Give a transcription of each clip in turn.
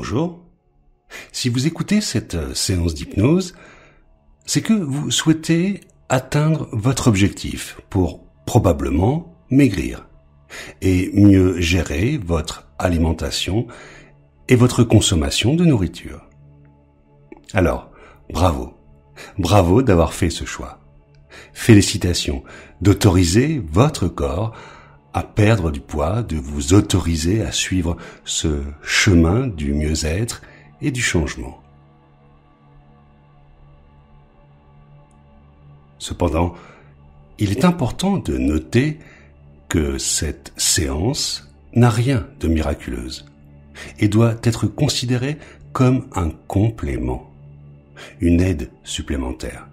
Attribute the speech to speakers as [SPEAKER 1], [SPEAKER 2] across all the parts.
[SPEAKER 1] bonjour. Si vous écoutez cette séance d'hypnose, c'est que vous souhaitez atteindre votre objectif pour probablement maigrir et mieux gérer votre alimentation et votre consommation de nourriture. Alors, bravo. Bravo d'avoir fait ce choix. Félicitations d'autoriser votre corps à perdre du poids, de vous autoriser à suivre ce chemin du mieux-être et du changement. Cependant, il est important de noter que cette séance n'a rien de miraculeuse et doit être considérée comme un complément, une aide supplémentaire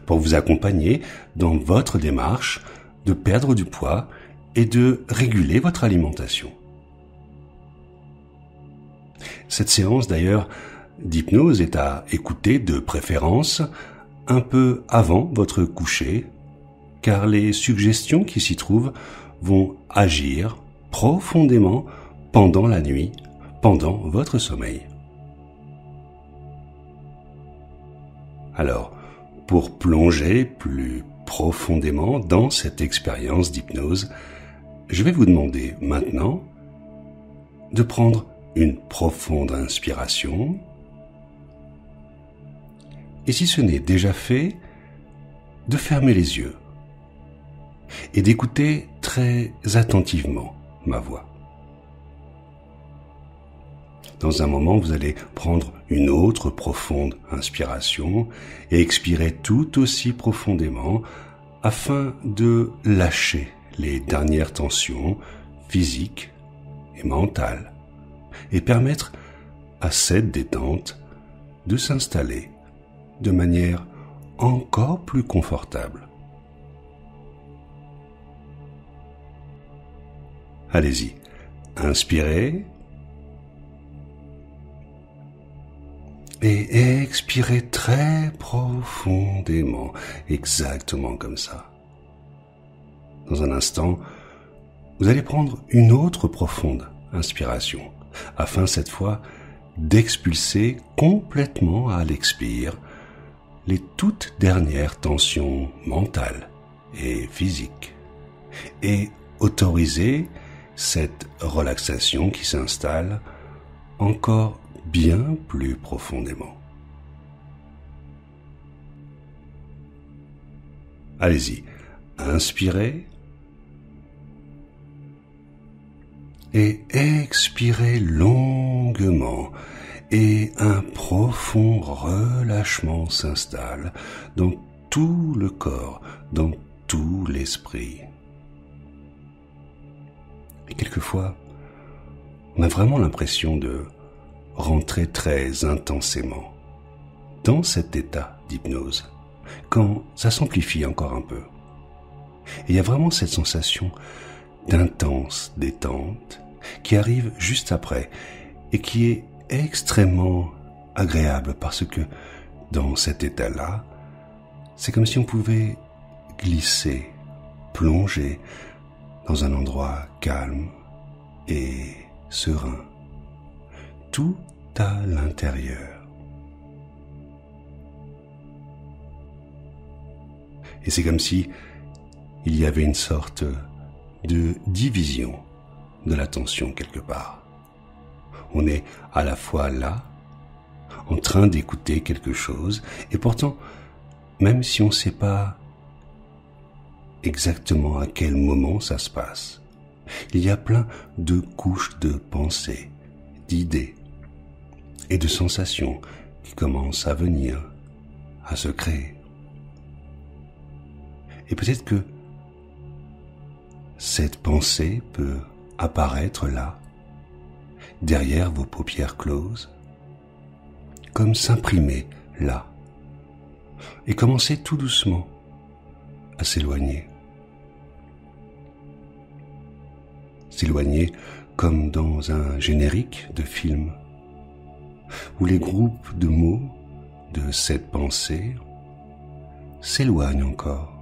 [SPEAKER 1] pour vous accompagner dans votre démarche de perdre du poids et de réguler votre alimentation. Cette séance d'ailleurs d'hypnose est à écouter de préférence un peu avant votre coucher, car les suggestions qui s'y trouvent vont agir profondément pendant la nuit, pendant votre sommeil. Alors, pour plonger plus profondément dans cette expérience d'hypnose, je vais vous demander maintenant de prendre une profonde inspiration. Et si ce n'est déjà fait, de fermer les yeux et d'écouter très attentivement ma voix. Dans un moment, vous allez prendre une autre profonde inspiration et expirer tout aussi profondément afin de lâcher les dernières tensions physiques et mentales et permettre à cette détente de s'installer de manière encore plus confortable. Allez-y, inspirez et expirez très profondément, exactement comme ça. Dans un instant, vous allez prendre une autre profonde inspiration, afin cette fois d'expulser complètement à l'expire les toutes dernières tensions mentales et physiques, et autoriser cette relaxation qui s'installe encore bien plus profondément. Allez-y, inspirez et expirez longuement et un profond relâchement s'installe dans tout le corps, dans tout l'esprit. Et quelquefois, on a vraiment l'impression de rentrer très intensément dans cet état d'hypnose, quand ça s'amplifie encore un peu. Et il y a vraiment cette sensation d'intense détente qui arrive juste après et qui est extrêmement agréable parce que dans cet état-là, c'est comme si on pouvait glisser, plonger dans un endroit calme et serein, tout à l'intérieur. Et c'est comme si il y avait une sorte de division de l'attention quelque part. On est à la fois là, en train d'écouter quelque chose, et pourtant, même si on ne sait pas exactement à quel moment ça se passe, il y a plein de couches de pensées, d'idées et de sensations qui commencent à venir, à se créer. Et peut-être que cette pensée peut apparaître là, derrière vos paupières closes, comme s'imprimer là, et commencer tout doucement à s'éloigner. S'éloigner comme dans un générique de film, où les groupes de mots de cette pensée s'éloignent encore.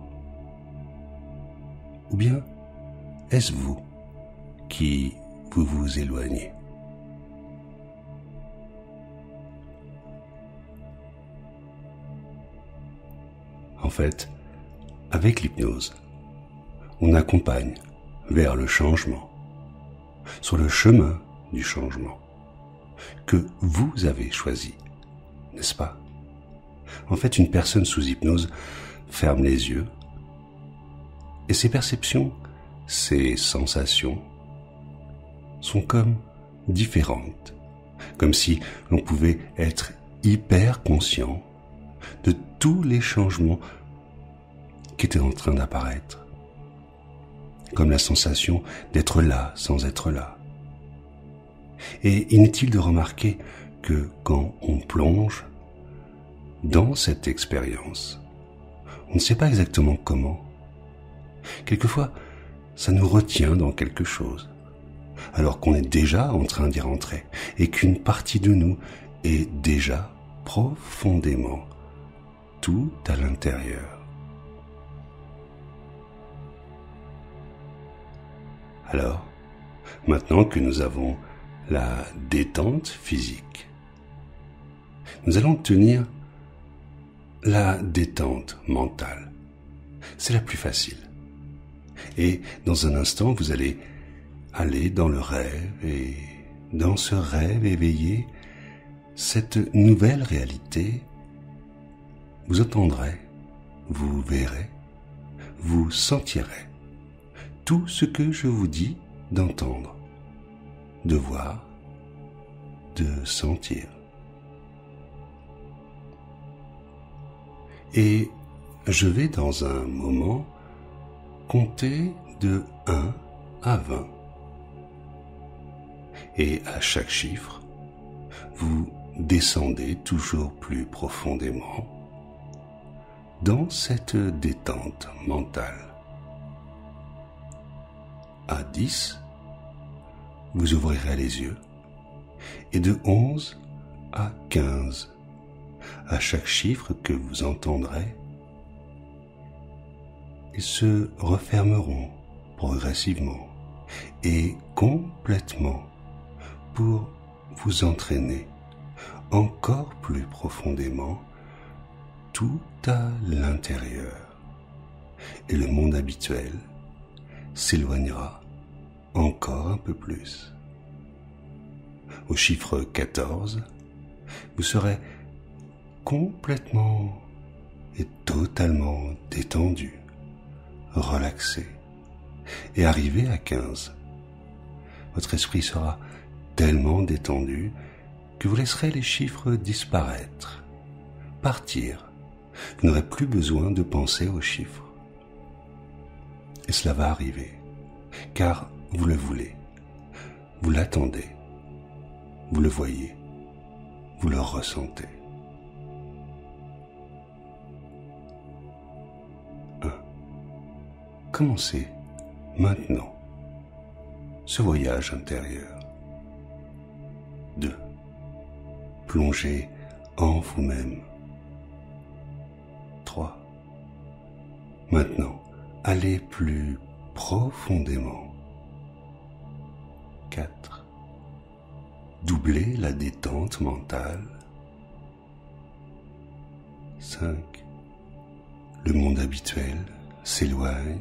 [SPEAKER 1] Ou bien est-ce vous qui vous éloignez? fait, avec l'hypnose, on accompagne vers le changement, sur le chemin du changement que vous avez choisi, n'est-ce pas? En fait, une personne sous hypnose ferme les yeux et ses perceptions, ses sensations sont comme différentes, comme si l'on pouvait être hyper conscient de tous les changements qui étaient en train d'apparaître, comme la sensation d'être là sans être là. Et inutile de remarquer que quand on plonge dans cette expérience, on ne sait pas exactement comment. Quelquefois, ça nous retient dans quelque chose, alors qu'on est déjà en train d'y rentrer et qu'une partie de nous est déjà profondément tout à l'intérieur. Alors, maintenant que nous avons la détente physique, nous allons obtenir la détente mentale. C'est la plus facile. Et dans un instant, vous allez aller dans le rêve et dans ce rêve éveillé, cette nouvelle réalité, vous entendrez, vous verrez, vous sentirez tout ce que je vous dis d'entendre, de voir, de sentir. Et je vais dans un moment compter de 1 à 20. Et à chaque chiffre, vous descendez toujours plus profondément dans cette détente mentale. À 10, vous ouvrirez les yeux, et de 11 à 15, à chaque chiffre que vous entendrez, ils se refermeront progressivement et complètement pour vous entraîner encore plus profondément tout à l'intérieur. Et le monde habituel s'éloignera encore un peu plus. Au chiffre 14, vous serez complètement et totalement détendu, relaxé. Et arrivé à 15, votre esprit sera tellement détendu que vous laisserez les chiffres disparaître, partir. Vous n'aurez plus besoin de penser aux chiffres. Et cela va arriver, car vous le voulez, vous l'attendez, vous le voyez, vous le ressentez. 1. Commencez maintenant ce voyage intérieur. 2. Plongez en vous-même. 3. Maintenant, allez plus profondément. 4. Doublez la détente mentale. 5. Le monde habituel s'éloigne.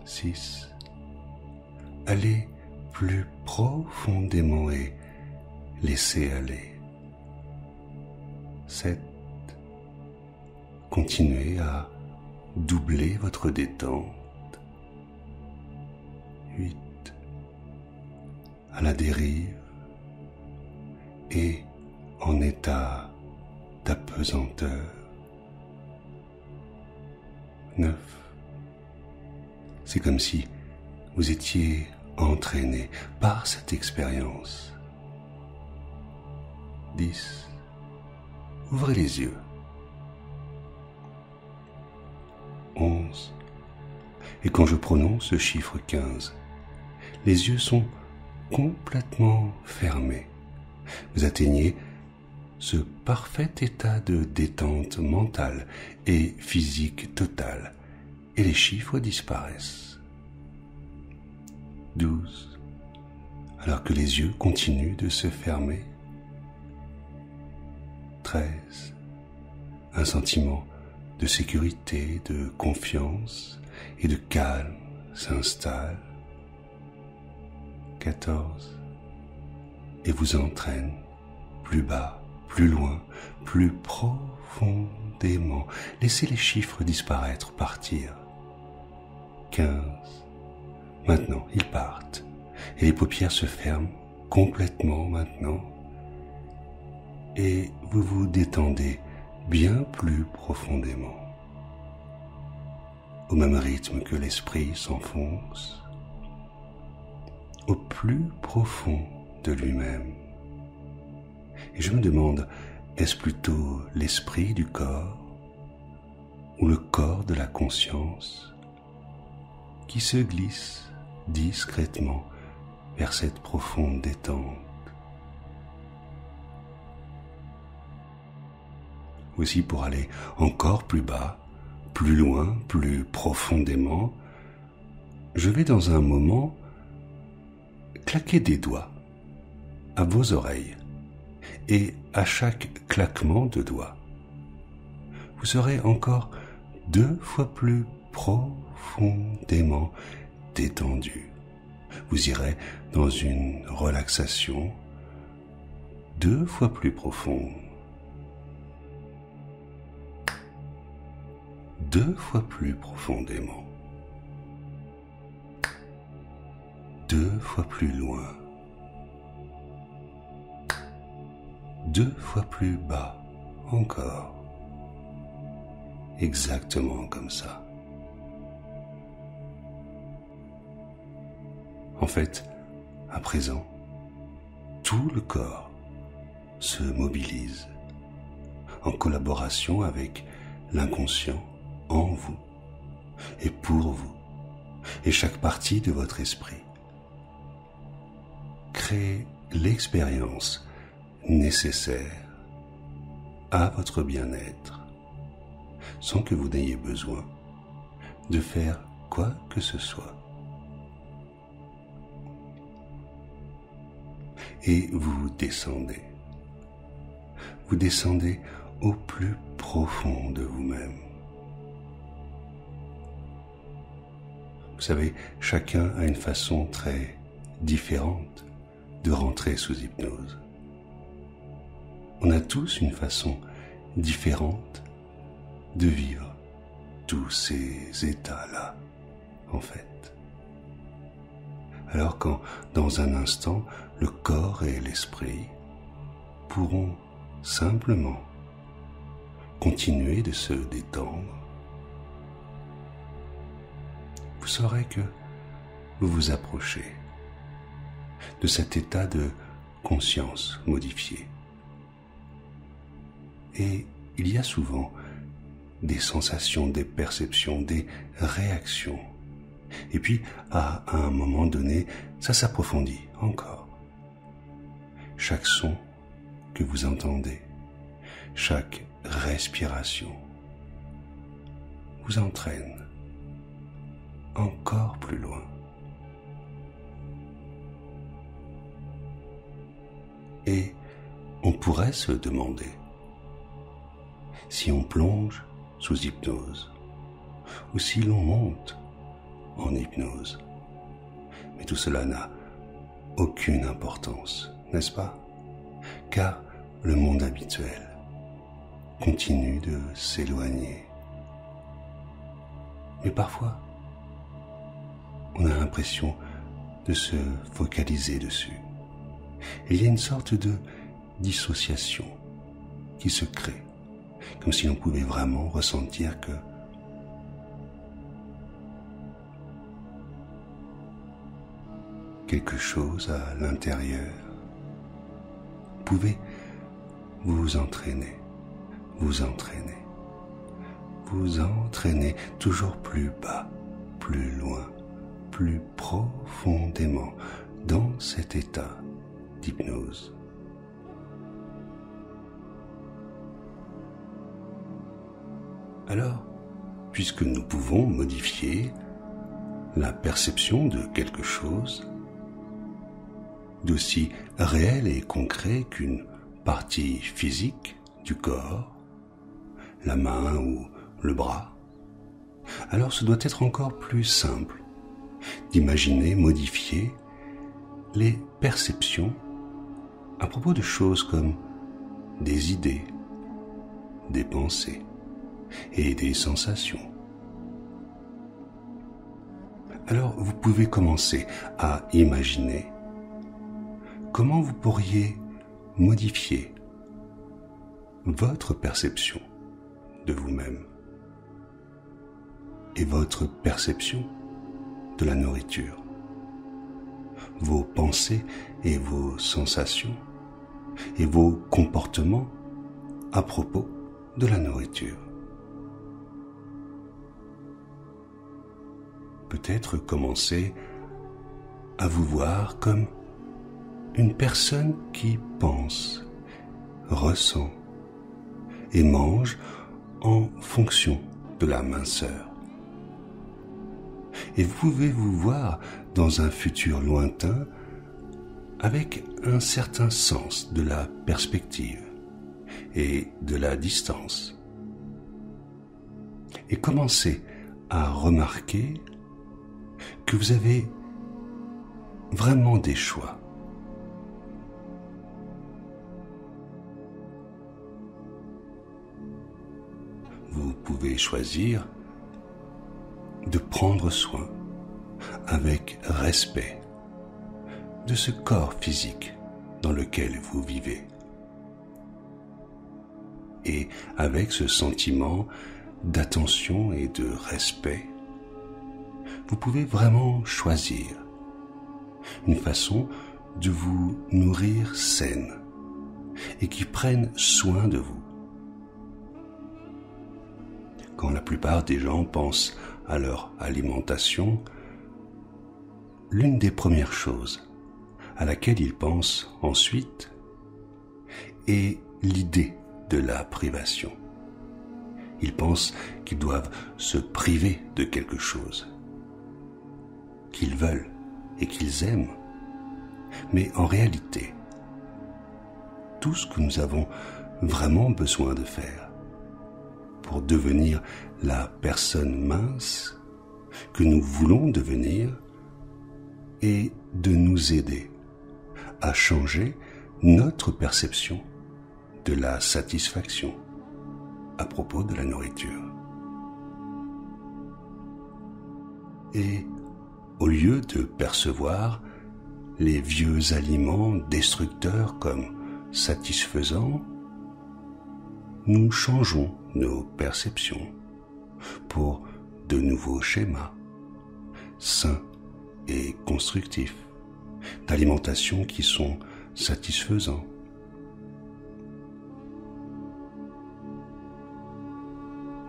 [SPEAKER 1] 6. Allez plus profondément et laissez aller. 7. Continuez à doubler votre détente. 8. À la dérive et en état d'apesanteur. 9. C'est comme si vous étiez entraîné par cette expérience. 10. Ouvrez les yeux. 11. Et quand je prononce ce chiffre 15, les yeux sont complètement fermés. Vous atteignez ce parfait état de détente mentale et physique totale, et les chiffres disparaissent. 12. Alors que les yeux continuent de se fermer. 13. un sentiment de sécurité, de confiance et de calme s'installe. 14. Et vous entraîne plus bas, plus loin, plus profondément. Laissez les chiffres disparaître, partir. 15. Maintenant, ils partent. Et les paupières se ferment complètement maintenant. Et vous vous détendez bien plus profondément. Au même rythme que l'esprit s'enfonce au plus profond de lui-même. Et je me demande, est-ce plutôt l'esprit du corps ou le corps de la conscience qui se glisse discrètement vers cette profonde détente? Aussi, pour aller encore plus bas, plus loin, plus profondément, je vais dans un moment claquer des doigts à vos oreilles, et à chaque claquement de doigts, vous serez encore 2 fois plus profondément détendu. Vous irez dans une relaxation 2 fois plus profonde. 2 fois plus profondément. 2 fois plus loin. 2 fois plus bas encore. Exactement comme ça. En fait, à présent, tout le corps se mobilise en collaboration avec l'inconscient en vous et pour vous, et chaque partie de votre esprit crée l'expérience nécessaire à votre bien-être sans que vous n'ayez besoin de faire quoi que ce soit. Et vous descendez. Vous descendez au plus profond de vous-même. Vous savez, chacun a une façon très différente de rentrer sous hypnose. On a tous une façon différente de vivre tous ces états-là, en fait. Alors quand, dans un instant, le corps et l'esprit pourront simplement continuer de se détendre, vous saurez que vous vous approchez de cet état de conscience modifié. Et il y a souvent des sensations, des perceptions, des réactions. Et puis, à un moment donné, ça s'approfondit encore. Chaque son que vous entendez, chaque respiration vous entraîne encore plus loin. Et on pourrait se demander si on plonge sous hypnose ou si l'on monte en hypnose. Mais tout cela n'a aucune importance, n'est-ce pas? Car le monde habituel continue de s'éloigner. Mais parfois, on a l'impression de se focaliser dessus. Il y a une sorte de dissociation qui se crée, comme si l'on pouvait vraiment ressentir que quelque chose à l'intérieur pouvait vous entraîner, vous entraîner, vous entraîner toujours plus bas, plus loin, plus profondément dans cet état d'hypnose. Alors, puisque nous pouvons modifier la perception de quelque chose d'aussi réel et concret qu'une partie physique du corps, la main ou le bras, alors ce doit être encore plus simple d'imaginer modifier les perceptions à propos de choses comme des idées, des pensées et des sensations. Alors vous pouvez commencer à imaginer comment vous pourriez modifier votre perception de vous-même et votre perception de la nourriture, vos pensées et vos sensations et vos comportements à propos de la nourriture. Peut-être commencer à vous voir comme une personne qui pense, ressent et mange en fonction de la minceur. Et vous pouvez vous voir dans un futur lointain avec un certain sens de la perspective et de la distance. Et commencez à remarquer que vous avez vraiment des choix. Vous pouvez choisir de prendre soin avec respect de ce corps physique dans lequel vous vivez. Et avec ce sentiment d'attention et de respect, vous pouvez vraiment choisir une façon de vous nourrir saine et qui prenne soin de vous. Quand la plupart des gens pensent à leur alimentation, l'une des premières choses à laquelle ils pensent ensuite est l'idée de la privation. Ils pensent qu'ils doivent se priver de quelque chose, qu'ils veulent et qu'ils aiment. Mais en réalité, tout ce que nous avons vraiment besoin de faire pour devenir la personne mince que nous voulons devenir est de nous aider à changer notre perception de la satisfaction à propos de la nourriture. Et au lieu de percevoir les vieux aliments destructeurs comme satisfaisants, nous changeons nos perceptions pour de nouveaux schémas sains et constructifs d'alimentation qui sont satisfaisants.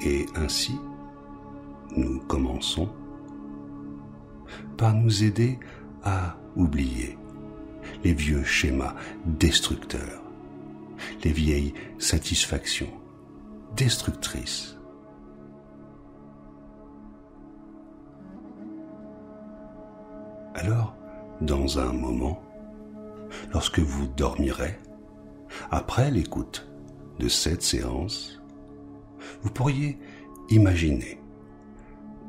[SPEAKER 1] Et ainsi, nous commençons par nous aider à oublier les vieux schémas destructeurs, les vieilles satisfactions destructrices. Alors, dans un moment, lorsque vous dormirez, après l'écoute de cette séance, vous pourriez imaginer,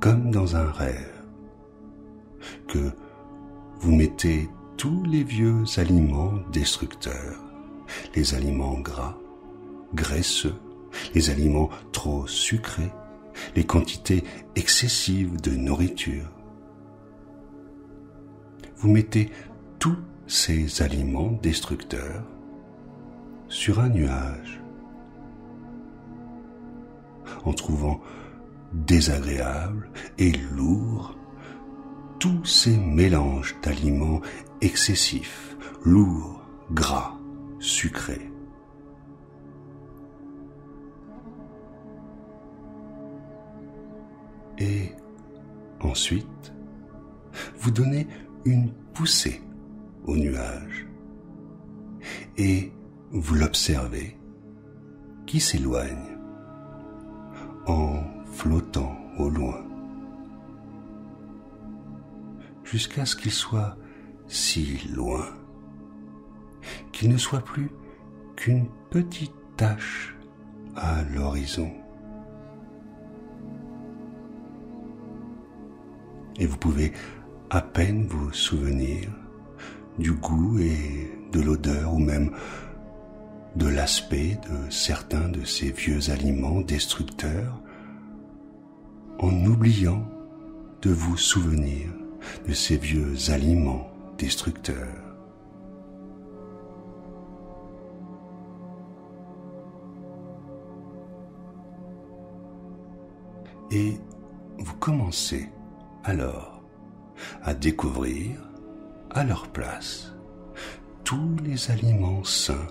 [SPEAKER 1] comme dans un rêve, que vous mettez tous les vieux aliments destructeurs, les aliments gras, graisseux, les aliments trop sucrés, les quantités excessives de nourriture. Vous mettez tous ces aliments destructeurs sur un nuage, en trouvant désagréable et lourd tous ces mélanges d'aliments excessifs, lourds, gras, sucrés. Et ensuite, vous donnez une poussée au nuage et vous l'observez qui s'éloigne en flottant au loin jusqu'à ce qu'il soit si loin qu'il ne soit plus qu'une petite tache à l'horizon et vous pouvez à peine vous souvenir du goût et de l'odeur ou même de l'aspect de certains de ces vieux aliments destructeurs, en oubliant de vous souvenir de ces vieux aliments destructeurs. Et vous commencez alors à découvrir à leur place tous les aliments sains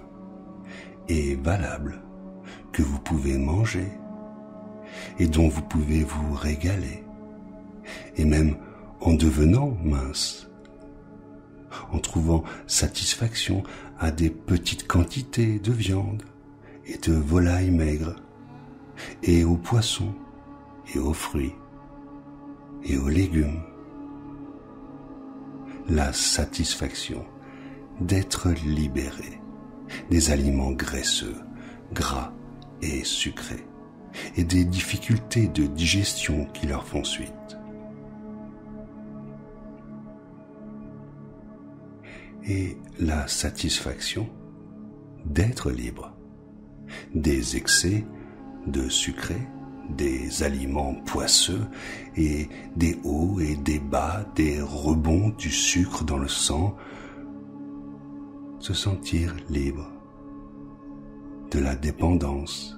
[SPEAKER 1] et valables que vous pouvez manger et dont vous pouvez vous régaler, et même en devenant mince, en trouvant satisfaction à des petites quantités de viande et de volailles maigres, et aux poissons et aux fruits et aux légumes. La satisfaction d'être libéré des aliments graisseux, gras et sucrés, et des difficultés de digestion qui leur font suite. Et la satisfaction d'être libre des excès de sucré, des aliments poisseux et des hauts et des bas, des rebonds du sucre dans le sang, se sentir libre de la dépendance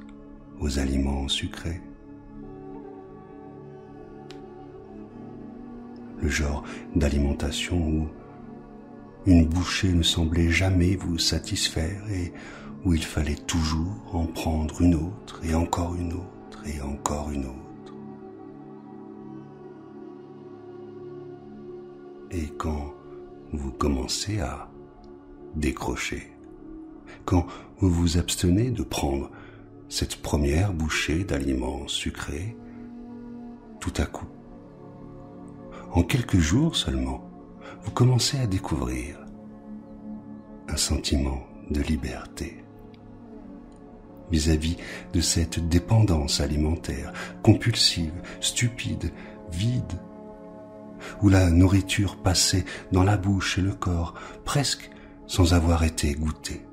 [SPEAKER 1] aux aliments sucrés. Le genre d'alimentation où une bouchée ne semblait jamais vous satisfaire et où il fallait toujours en prendre une autre et encore une autre et encore une autre. Et quand vous commencez à décrocher, quand vous vous abstenez de prendre cette première bouchée d'aliments sucrés, tout à coup, en quelques jours seulement, vous commencez à découvrir un sentiment de liberté vis-à-vis de cette dépendance alimentaire, compulsive, stupide, vide, où la nourriture passait dans la bouche et le corps, presque sans avoir été goûtée.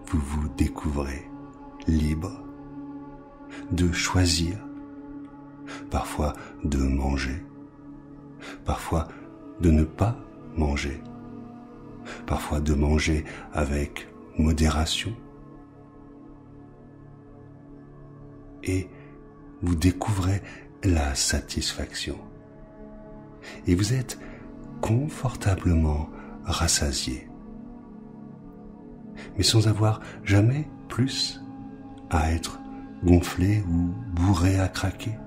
[SPEAKER 1] Vous vous découvrez libre de choisir, parfois de manger, parfois de ne pas manger, parfois de manger avec modération. Et vous découvrez la satisfaction. Et vous êtes confortablement rassasié, mais sans avoir jamais plus à être gonflé ou bourré à craquer.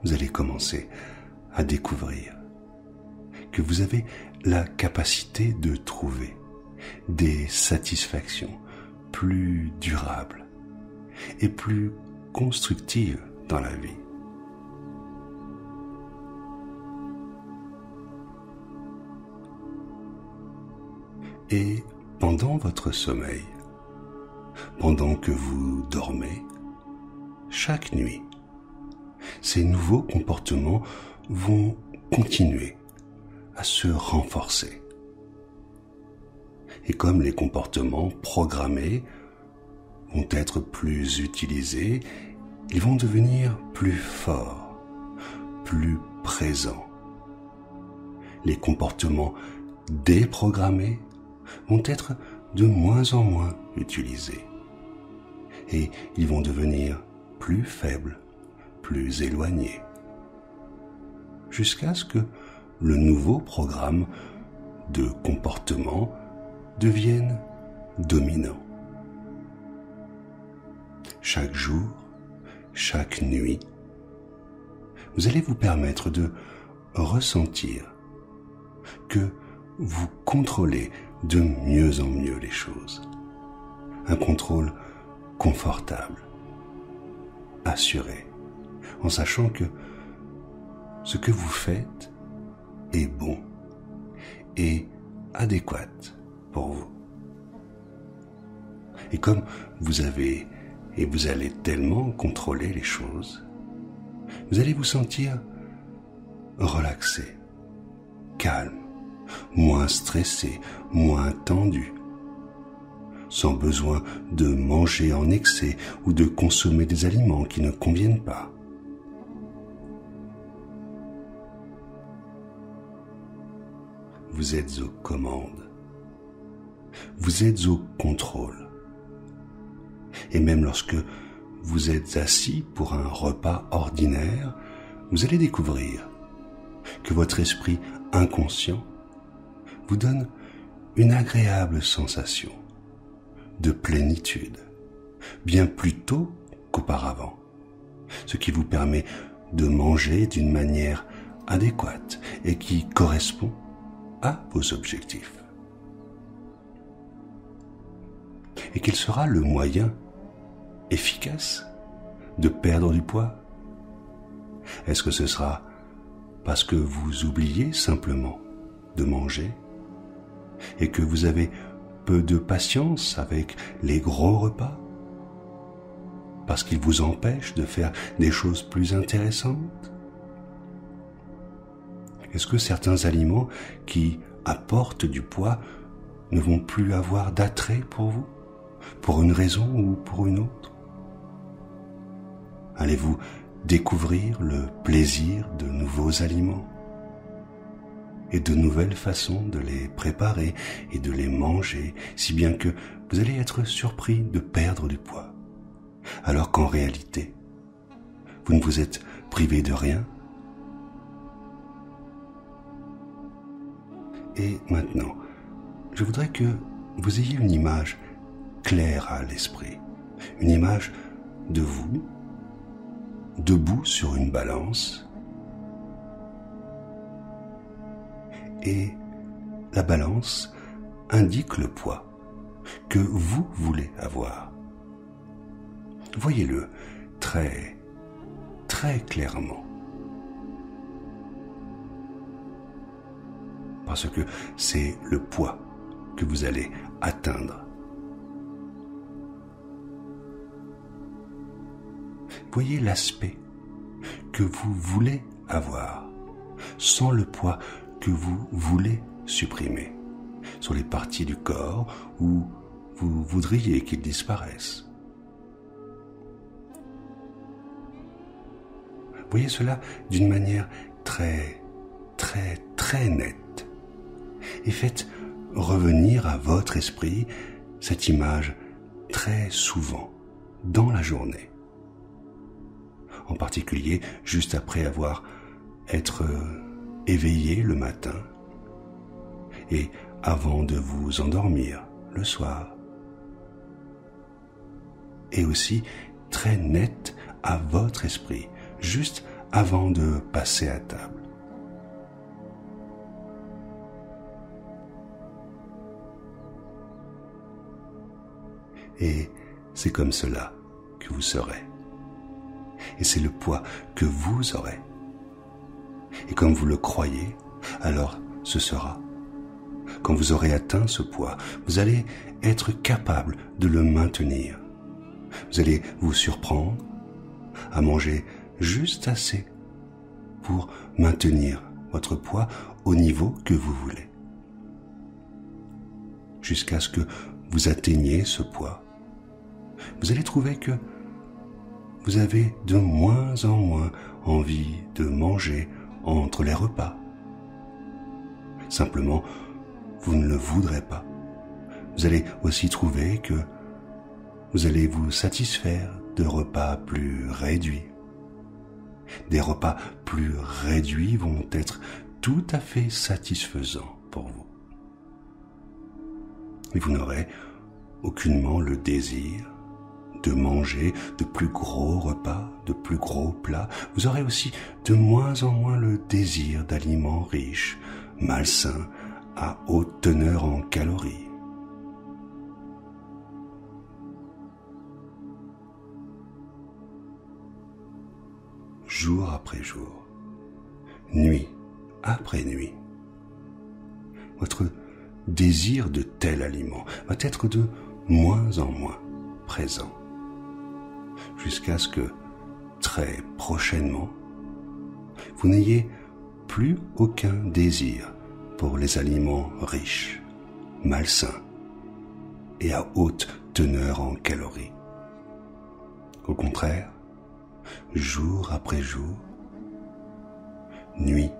[SPEAKER 1] Vous allez commencer à découvrir que vous avez la capacité de trouver des satisfactions plus durables et plus constructives dans la vie. Et pendant votre sommeil, pendant que vous dormez, chaque nuit, ces nouveaux comportements vont continuer à se renforcer. Et comme les comportements programmés vont être plus utilisés, ils vont devenir plus forts, plus présents. Les comportements déprogrammés vont être de moins en moins utilisés. Et ils vont devenir plus faibles, plus éloignés, jusqu'à ce que le nouveau programme de comportement devienne dominant. Chaque jour, chaque nuit, vous allez vous permettre de ressentir que vous contrôlez de mieux en mieux les choses. Un contrôle confortable, assuré, en sachant que ce que vous faites est bon et adéquat pour vous. Et comme vous avez et vous allez tellement contrôler les choses, vous allez vous sentir relaxé, calme, moins stressé, moins tendu, sans besoin de manger en excès ou de consommer des aliments qui ne conviennent pas. Vous êtes aux commandes. Vous êtes au contrôle. Et même lorsque vous êtes assis pour un repas ordinaire, vous allez découvrir que votre esprit inconscient vous donne une agréable sensation de plénitude, bien plus tôt qu'auparavant, ce qui vous permet de manger d'une manière adéquate et qui correspond à vos objectifs. Et quel sera le moyen efficace de perdre du poids? Est-ce que ce sera parce que vous oubliez simplement de manger et que vous avez peu de patience avec les gros repas? Parce qu'ils vous empêchent de faire des choses plus intéressantes? Est-ce que certains aliments qui apportent du poids ne vont plus avoir d'attrait pour vous, pour une raison ou pour une autre? Allez-vous découvrir le plaisir de nouveaux aliments et de nouvelles façons de les préparer et de les manger, si bien que vous allez être surpris de perdre du poids, alors qu'en réalité, vous ne vous êtes privé de rien? Et maintenant, je voudrais que vous ayez une image claire à l'esprit, une image de vous, debout sur une balance, et la balance indique le poids que vous voulez avoir. Voyez-le très, très clairement. Parce que c'est le poids que vous allez atteindre. Voyez l'aspect que vous voulez avoir, sans le poids que vous voulez supprimer, sur les parties du corps où vous voudriez qu'il disparaisse. Voyez cela d'une manière très, très, très nette. Et faites revenir à votre esprit cette image très souvent dans la journée. En particulier juste après être éveillé le matin et avant de vous endormir le soir. Et aussi très nette à votre esprit juste avant de passer à table. Et c'est comme cela que vous serez. Et c'est le poids que vous aurez. Et comme vous le croyez, alors ce sera. Quand vous aurez atteint ce poids, vous allez être capable de le maintenir. Vous allez vous surprendre à manger juste assez pour maintenir votre poids au niveau que vous voulez. Jusqu'à ce que vous atteigniez ce poids, vous allez trouver que vous avez de moins en moins envie de manger entre les repas. Simplement, vous ne le voudrez pas. Vous allez aussi trouver que vous allez vous satisfaire de repas plus réduits. Des repas plus réduits vont être tout à fait satisfaisants pour vous. Et vous n'aurez aucunement le désir de manger de plus gros repas, de plus gros plats. Vous aurez aussi de moins en moins le désir d'aliments riches, malsains, à haute teneur en calories. Jour après jour, nuit après nuit, votre désir de tel aliment va être de moins en moins présent, jusqu'à ce que, très prochainement, vous n'ayez plus aucun désir pour les aliments riches, malsains et à haute teneur en calories. Au contraire, jour après jour, nuit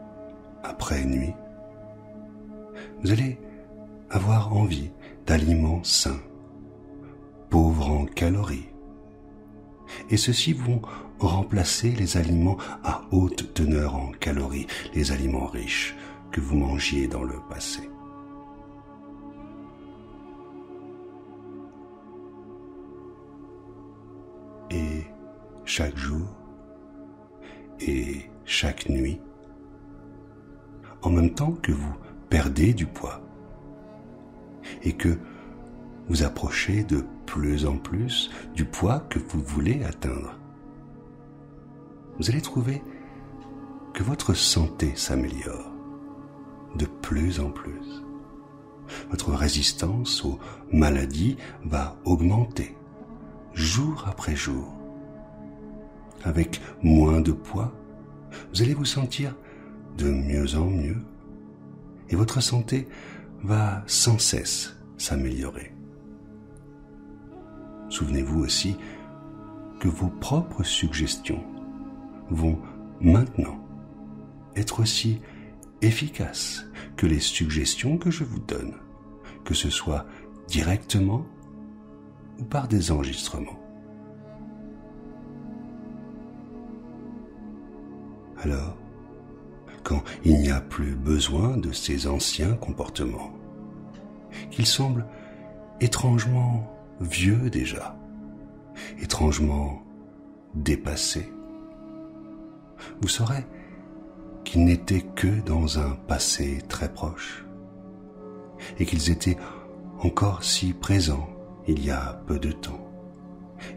[SPEAKER 1] après nuit, vous allez avoir envie d'aliments sains, pauvres en calories, et ceux-ci vont remplacer les aliments à haute teneur en calories, les aliments riches que vous mangiez dans le passé. Et chaque jour et chaque nuit, en même temps que vous perdez du poids et que vous approchez de plus en plus du poids que vous voulez atteindre, vous allez trouver que votre santé s'améliore de plus en plus. Votre résistance aux maladies va augmenter jour après jour. Avec moins de poids, vous allez vous sentir de mieux en mieux et votre santé va sans cesse s'améliorer. Souvenez-vous aussi que vos propres suggestions vont maintenant être aussi efficaces que les suggestions que je vous donne, que ce soit directement ou par des enregistrements. Alors, quand il n'y a plus besoin de ces anciens comportements, qu'ils semblent étrangement vieux déjà, étrangement dépassés, vous saurez qu'ils n'étaient que dans un passé très proche et qu'ils étaient encore si présents il y a peu de temps.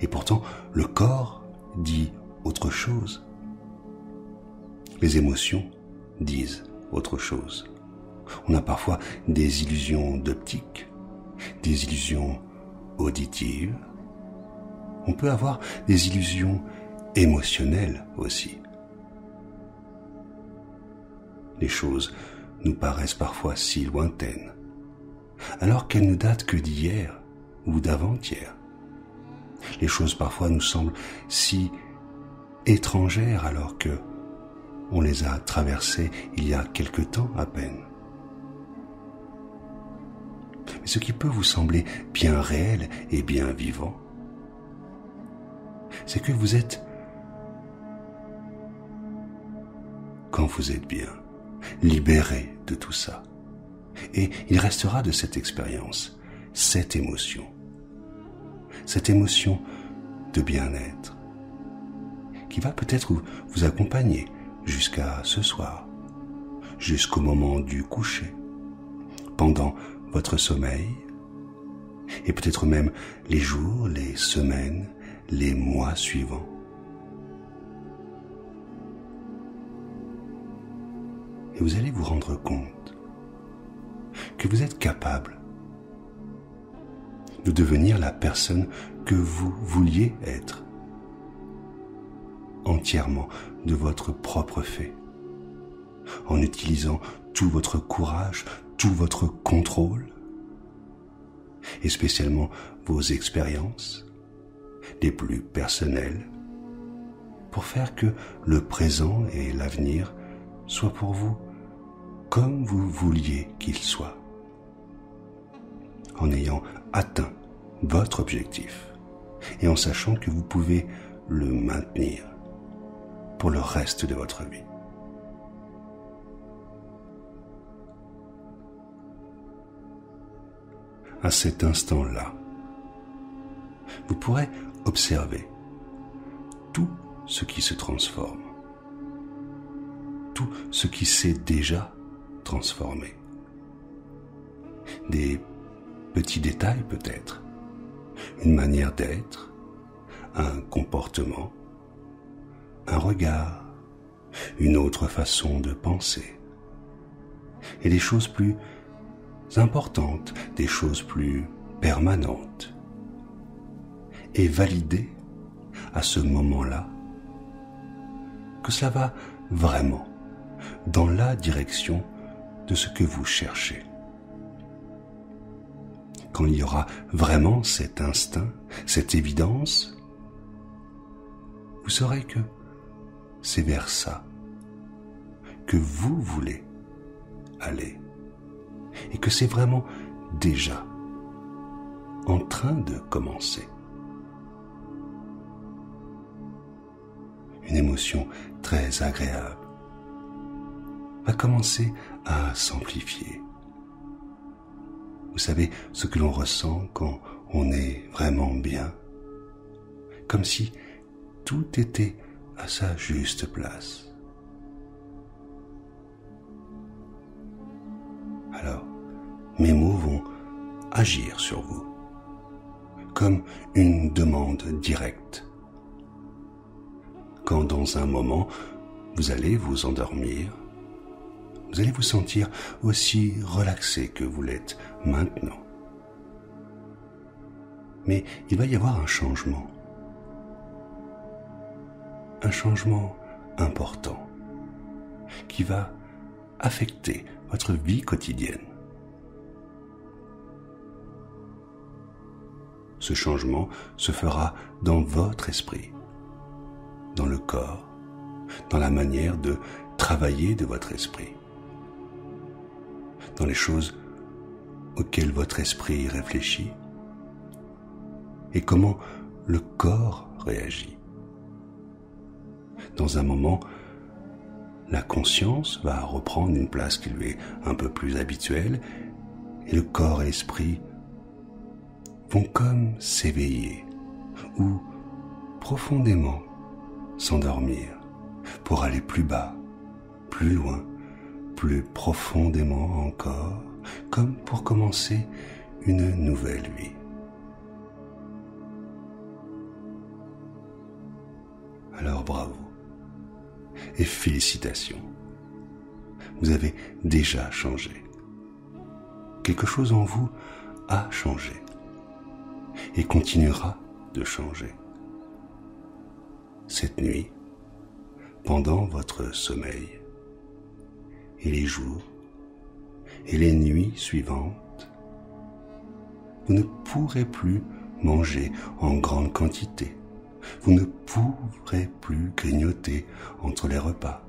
[SPEAKER 1] Et pourtant, le corps dit autre chose. Les émotions disent autre chose. On a parfois des illusions d'optique, des illusions auditives. On peut avoir des illusions émotionnelles aussi. Les choses nous paraissent parfois si lointaines, alors qu'elles ne datent que d'hier ou d'avant-hier. Les choses parfois nous semblent si étrangères alors que on les a traversées il y a quelque temps à peine. Mais ce qui peut vous sembler bien réel et bien vivant, c'est que vous êtes, quand vous êtes bien, libéré de tout ça. Et il restera de cette expérience cette émotion de bien-être, qui va peut-être vous accompagner jusqu'à ce soir, jusqu'au moment du coucher, pendant votre sommeil, et peut-être même les jours, les semaines, les mois suivants. Et vous allez vous rendre compte que vous êtes capable de devenir la personne que vous vouliez être, entièrement de votre propre fait, en utilisant tout votre courage, tout votre contrôle, et spécialement vos expériences les plus personnelles, pour faire que le présent et l'avenir soient pour vous comme vous vouliez qu'ils soient, en ayant atteint votre objectif et en sachant que vous pouvez le maintenir pour le reste de votre vie. À cet instant-là, vous pourrez observer tout ce qui se transforme, tout ce qui s'est déjà transformé. Des petits détails peut-être, une manière d'être, un comportement, un regard, une autre façon de penser, et des choses plus importantes, des choses plus permanentes et validez à ce moment-là que cela va vraiment dans la direction de ce que vous cherchez. Quand il y aura vraiment cet instinct, cette évidence, vous saurez que c'est vers ça que vous voulez aller et que c'est vraiment déjà en train de commencer. Une émotion très agréable va commencer à s'amplifier. Vous savez ce que l'on ressent quand on est vraiment bien, comme si tout était à sa juste place. Alors, mes mots vont agir sur vous, comme une demande directe. Quand dans un moment, vous allez vous endormir, vous allez vous sentir aussi relaxé que vous l'êtes maintenant. Mais il va y avoir un changement important qui va affecter votre vie quotidienne. Ce changement se fera dans votre esprit, dans le corps, dans la manière de travailler de votre esprit, dans les choses auxquelles votre esprit réfléchit et comment le corps réagit. Dans un moment, la conscience va reprendre une place qui lui est un peu plus habituelle et le corps et l'esprit vont comme s'éveiller ou profondément s'endormir pour aller plus bas, plus loin, plus profondément encore, comme pour commencer une nouvelle vie. Alors bravo et félicitations. Vous avez déjà changé. Quelque chose en vous a changé et continuera de changer. Cette nuit, pendant votre sommeil, et les jours et les nuits suivantes, vous ne pourrez plus manger en grande quantité. Vous ne pourrez plus grignoter entre les repas.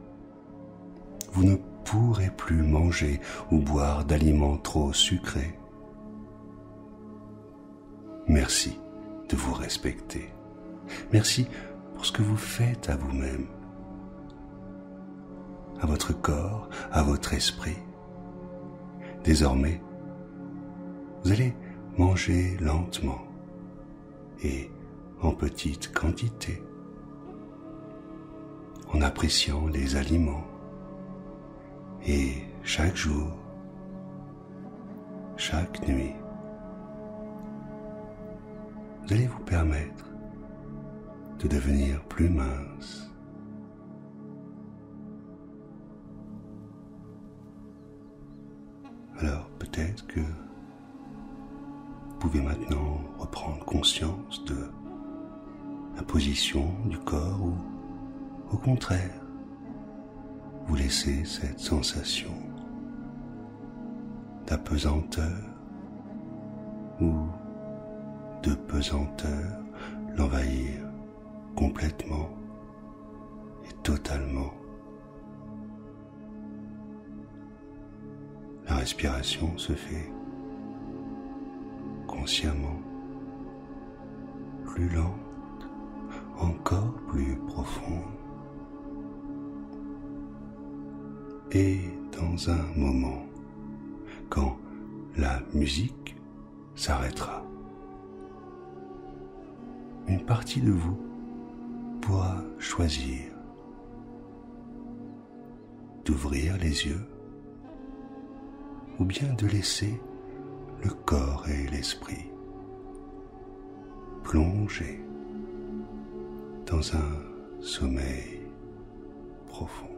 [SPEAKER 1] Vous ne pourrez plus manger ou boire d'aliments trop sucrés. Merci de vous respecter. Merci pour ce que vous faites à vous-même, à votre corps, à votre esprit. Désormais, vous allez manger lentement et en petite quantité, en appréciant les aliments. Et chaque jour, chaque nuit, vous allez vous permettre de devenir plus mince. Alors peut-être que vous pouvez maintenant reprendre conscience de la position du corps ou, au contraire, vous laissez cette sensation d'apesanteur ou de pesanteur l'envahir complètement et totalement. La respiration se fait consciemment, plus lente, encore plus profonde. Et dans un moment, quand la musique s'arrêtera, une partie de vous pourra choisir d'ouvrir les yeux ou bien de laisser le corps et l'esprit plonger dans un sommeil profond.